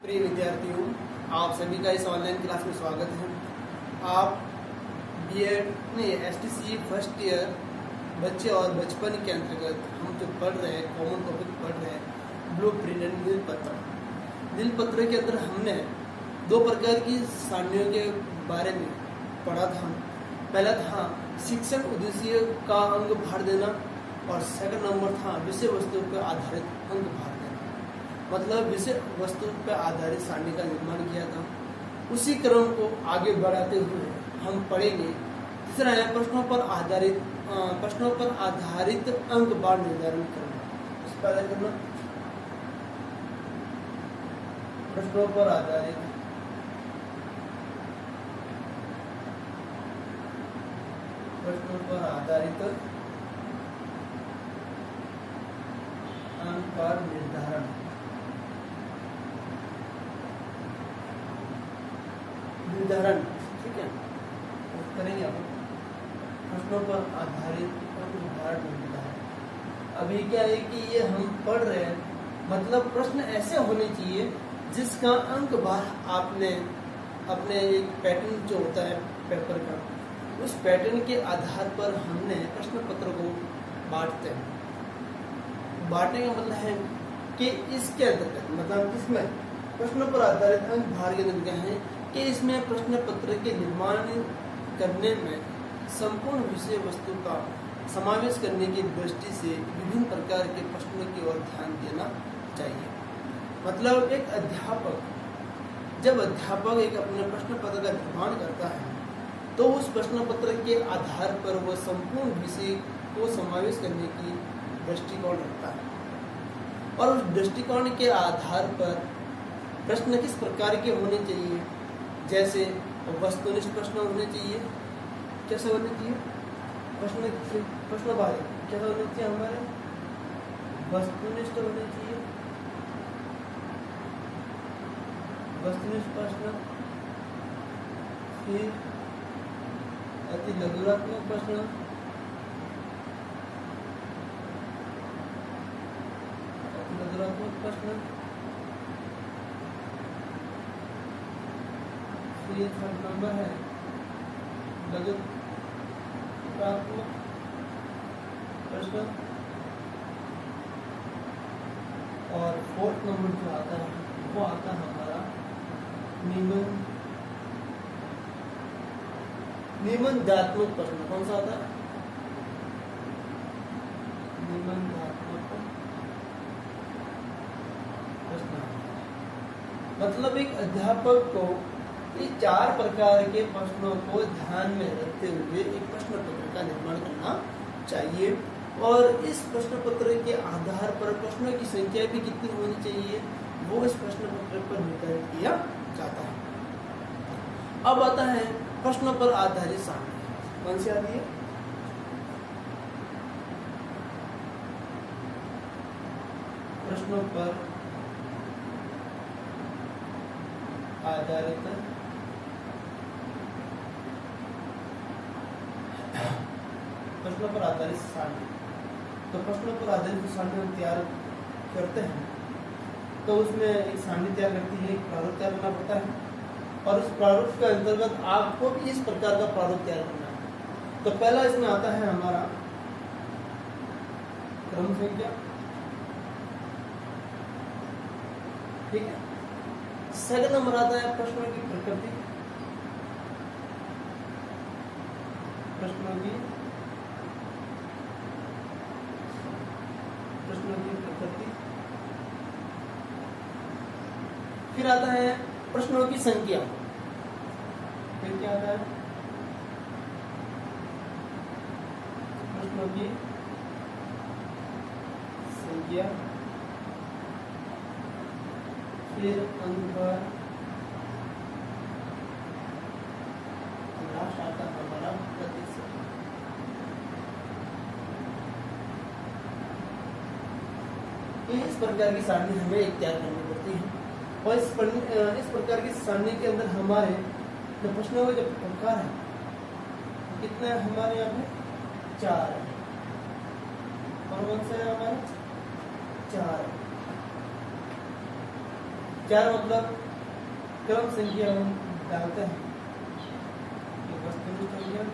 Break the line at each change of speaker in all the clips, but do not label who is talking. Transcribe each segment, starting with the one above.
प्रिय विद्यार्थियों, आप सभी का इस ऑनलाइन क्लास में स्वागत है। आप बीएड में एसटीसी फर्स्ट ईयर बच्चे और बचपन के अंतर्गत हम जो पढ़ रहे हैं, कॉमन टॉपिक पढ़ रहे हैं, ब्लू प्रिंट एंड नीलपत्र। नीलपत्र के अंदर हमने दो प्रकार की सारणियों के बारे में पढ़ा था। पहला था शिक्षण उद्देश्य का अंक भार देना और सेकंड नंबर था विषय वस्तु पर आधारित अंक भार देना। मतलब विषय वस्तु पर आधारित सारणी का निर्माण किया था। उसी क्रम को आगे बढ़ाते हुए हम पढ़ेंगे। तीसरा है प्रश्नों पर आधारित अंक बार निर्धारण करना। इस पर करना प्रश्नों पर आधारित अंक बार निर्धारण, ठीक है, करेंगे आप प्रश्नों पर आधारित अंक भार निर्धारण। अभी क्या है कि ये हम पढ़ रहे हैं, मतलब प्रश्न ऐसे होने चाहिए जिसका अंक भार आपने अपने एक पैटर्न जो होता है पेपर का, उस पैटर्न के आधार पर हमने प्रश्न पत्र को बांटते हैं। बांटने का मतलब है कि इसके अंतर्गत, मतलब इसमें प्रश्नों पर आधारित अंक भार के अंतर्गत है कि इसमें प्रश्न पत्र के निर्माण करने में संपूर्ण विषय वस्तु का समावेश करने की दृष्टि से विभिन्न प्रकार के प्रश्नों की ओर ध्यान देना चाहिए। मतलब एक अध्यापक, जब अध्यापक एक अपने प्रश्न पत्र का निर्माण करता है तो उस प्रश्न पत्र के आधार पर वह संपूर्ण विषय को समावेश करने की दृष्टिकोण रखता है और उस दृष्टिकोण के आधार पर प्रश्न किस प्रकार के होने चाहिए। जैसे वस्तुनिष्ठ प्रश्न होने चाहिए। कैसे होने चाहिए? प्रश्नवाही कैसा होने चाहिए? हमारे वस्तुनिष्ठ होने चाहिए। वस्तुनिष्ठ प्रश्न, फिर अति लघुरात्मक प्रश्न, ये थर्ड नंबर है लघुरात्मक प्रश्न, और फोर्थ नंबर जो आता है वो आता है हमारा निबंधात्मक प्रश्न। कौन सा आता है? निबंधात्मक प्रश्न। मतलब एक अध्यापक को ये चार प्रकार के प्रश्नों को ध्यान में रखते हुए एक प्रश्न पत्र का निर्माण करना चाहिए और इस प्रश्न पत्र के आधार पर प्रश्नों की संख्या भी कितनी होनी चाहिए वो इस प्रश्न पत्र पर निर्धारित किया जाता है। अब आता है प्रश्नों पर आधारित सारणी। कौन सी आती है? प्रश्नों पर आधारित सारणी। तो प्रश्नों पर आधारित सारणी हम तैयार करते हैं तो उसमें एक सारणी तैयार करती है, एक प्रारूप तैयार करना पड़ता है और उस प्रारूप के अंतर्गत आपको भी इस प्रकार का प्रारूप तैयार करना है। तो पहला इसमें आता है हमारा क्रम संख्या, ठीक है। सेकंड नंबर आता है प्रश्नों की प्रकृति, प्रश्नों की प्रकृति। फिर आता है प्रश्नों की संख्या। फिर क्या आता है? प्रश्नों की संख्या। फिर अंक भार। लास्ट आता है हमारा प्रतिशत। इस प्रकार की सारणी हमें एक तैयार करनी पड़ती है और इस प्रकार की सारणी के अंदर हमारे जो प्रश्नों के जो प्रकार है कितने हमारे यहाँ पे 4 है। और कौन से है हमारे? 4 4 मतलब क्रम संख्या हम डालते हैं, तो वस्तुनिष्ठ हो गया,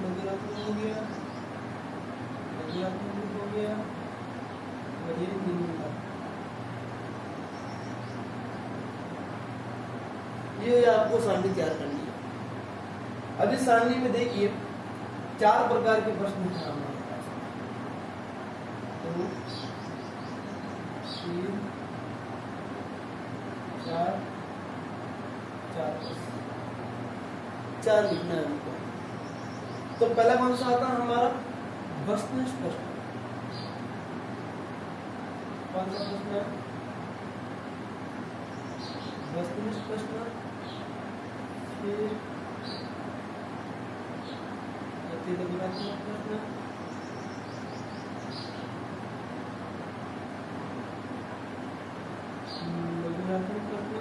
लघुरात्मक हो गया, लघुरात्मक हो गया, और ये निम्नलिखित। ये आपको सारणी तैयार करनी है। अब इस सारणी में देखिए 4 प्रकार के प्रश्न हैं हमारे पास, 2 3 4 4 लिखना है हमको। तो पहला कौन सा आता है हमारा वस्तुनिष्ठ प्रश्न। कौन सा प्रश्न है? वस्तुनिष्ठ प्रश्न, फिर लघुरात्मक प्रश्न, लघुरात्मक प्रश्न,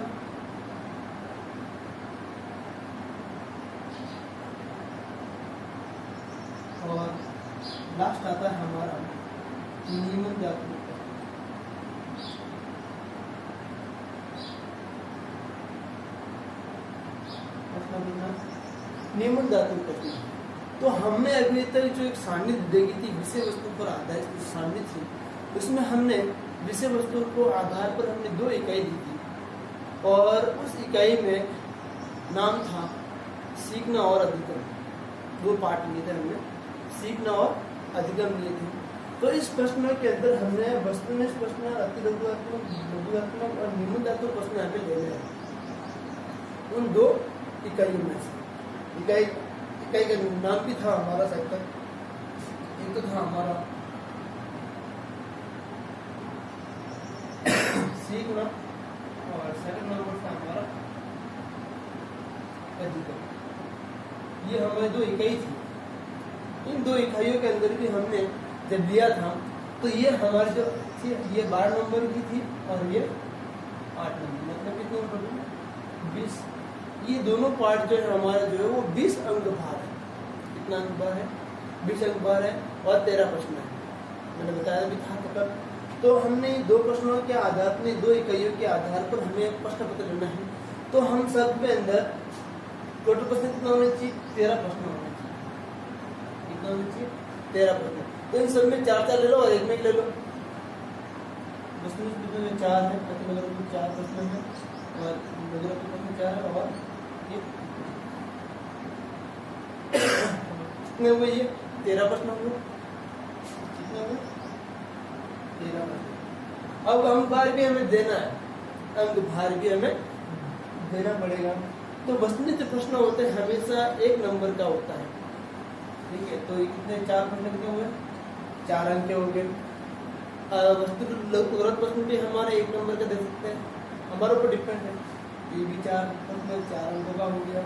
और लास्ट आता है हमारा निम्नलिखित निम्नलिखित प्रश्न। तो हमने अभी तक जो एक सारणी देखी थी विषय वस्तु पर आधारित जो सारणी थी, उसमें हमने विषय वस्तु को आधार पर हमने 2 इकाई दी थी, और उस इकाई में नाम था सीखना और अधिगम। 2 पार्ट लिए थे हमने, सीखना और अधिगम लिए थे। तो इस प्रश्न के अंदर हमने वस्तुनिष्ठ प्रश्न, अति लघुरात्मक, लघुरात्मक और निम्नलिखित प्रश्न यहाँ पे ले हैं उन 2 इकाइयों में से। इकाई का नाम भी था हमारा सेक्टर, एक तो था हमारा सीखना, और सेकंड नंबर था हमारा अधिगम। ये हमारी 2 इकाई थी। इन 2 इकाइयों के अंदर भी हमने जब लिया था, तो ये हमारी जो थी ये 12 नंबर की थी, और ये 8 नंबर, मतलब कितने नंबर? 20। ये दोनों पार्ट जो है हमारा जो है वो 20 अंक भार है। कितना अंक भार है? 20 अंक भार है, और 13 प्रश्न है, मैंने बताया भी था तक। तो हमने 2 प्रश्नों के आधार पर, 2 इकाइयों के आधार पर हमें प्रश्न पत्र लेना है। तो हम सब के अंदर टोटल प्रश्न कितना होना चाहिए? 13 प्रश्न होना चाहिए। कितना होना चाहिए? 13 प्रश्न। तो इन सब में 4-4 ले लो और एक में ले लो। वस्तुनिष्ठ में 4 है, प्रतिलघु में 4 प्रश्न है, और लघुरात्मक प्रश्न 4 है, और ये कितने हुए? ये 13 प्रश्न हुए। कितने हुए? 13 प्रश्न। अब अंक भार भी हमें देना है, अंक भार भी हमें देना पड़ेगा। तो वस्तुनिष्ठ प्रश्न होते हैं हमेशा 1 नंबर का होता है, ठीक है। तो ये कितने 4 प्रश्न कितने हुए? 4 अंक के हो गए। वस्तुनिष्ठ प्रश्न भी हमारे 1 नंबर का दे सकते हैं, हमारे ऊपर डिपेंड है। ये भी 4 प्रश्न 4 अंकों का हो गया।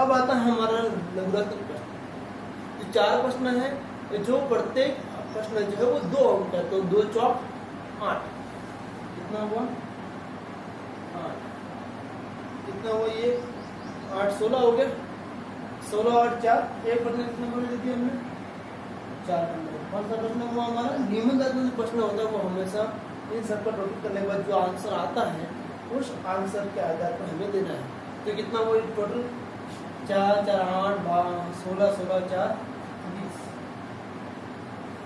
अब आता है हमारा लघुरात्मक प्रश्न। जो 4 प्रश्न है, जो प्रत्येक प्रश्न जो है वो 2 अंक का, तो 2 चौक 8। कितना हुआ? 8। कितना हुआ? ये 8 16 हो गया। 16 और 4 एक प्रश्न कितना बोल देती हमने? 4 नंबर। कौन सा प्रश्न हुआ हमारा? निम्नलिखित जो प्रश्न होता है वो हमेशा इन सब पर टोटल करने के बाद जो आंसर आता है उस आंसर के आधार पर हमें देना है। तो कितना हुआ टोटल? 4 4 8 16 16 4 20।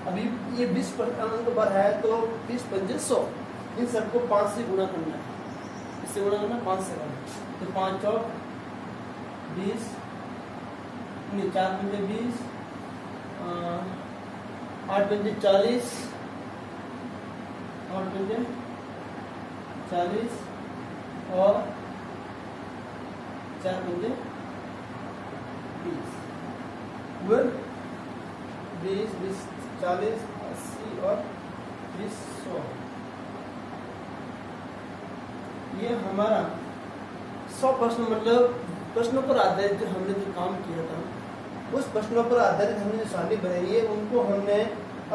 अभी ये 20 अंक पर है, तो 20 पंजे 100। इन सबको 5 से गुणा करना है। इससे गुणा करना 5 से करना, तो 5 चौक 20, 4 पंजे 20, 8 पंजे 40, 8 पंजे 40, और 4 पंजे 20, 20 20 40 80 और 20 100। ये हमारा 100 प्रश्न, मतलब प्रश्नों पर आधारित जो हमने जो काम किया था, उस प्रश्नों पर आधारित हमने जो सारणी बनाई है, उनको हमने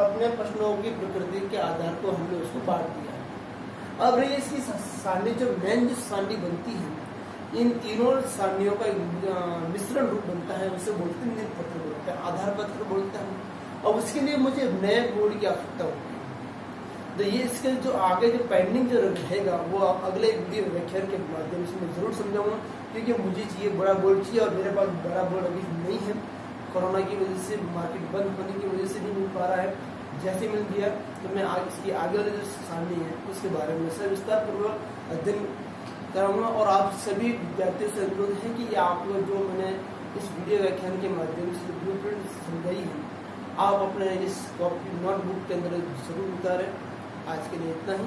अपने प्रश्नों की प्रकृति के आधार पर हमने उसको बांट दिया है। अब रही इसकी सारणी, जो मेन जो सारणी बनती है, इन तीनों सारणियों का मिश्रण रूप बनता है, उसे बोलते हैं निम्न पत्र बोलते हैं, आधार पत्र बोलते हैं। और उसके लिए मुझे नए बोर्ड की आवश्यकता होती है। तो ये इसके जो आगे जो पेंडिंग जो रहेगा वो आप अगले वीडियो व्याख्यान के माध्यम से मैं जरूर समझाऊंगा, क्योंकि मुझे चाहिए बड़ा बोर्ड चाहिए और मेरे पास बड़ा बोर्ड अभी नहीं है। कोरोना की वजह से मार्केट बंद होने की वजह से नहीं मिल पा रहा है। जैसे मिल गया तो मैं इसकी आगे वाले जो सारणी है उसके बारे में सविस्तार पूर्वक अध्ययन कराऊंगा। और आप सभी विद्यार्थियों से अनुरोध है कि आप लोग जो मैंने इस वीडियो व्याख्यान के माध्यम से ब्लूप्रिंट समझाई है, आप अपने इस कॉपी नोटबुक के अंदर जरूर उतारें। आज के लिए इतना ही।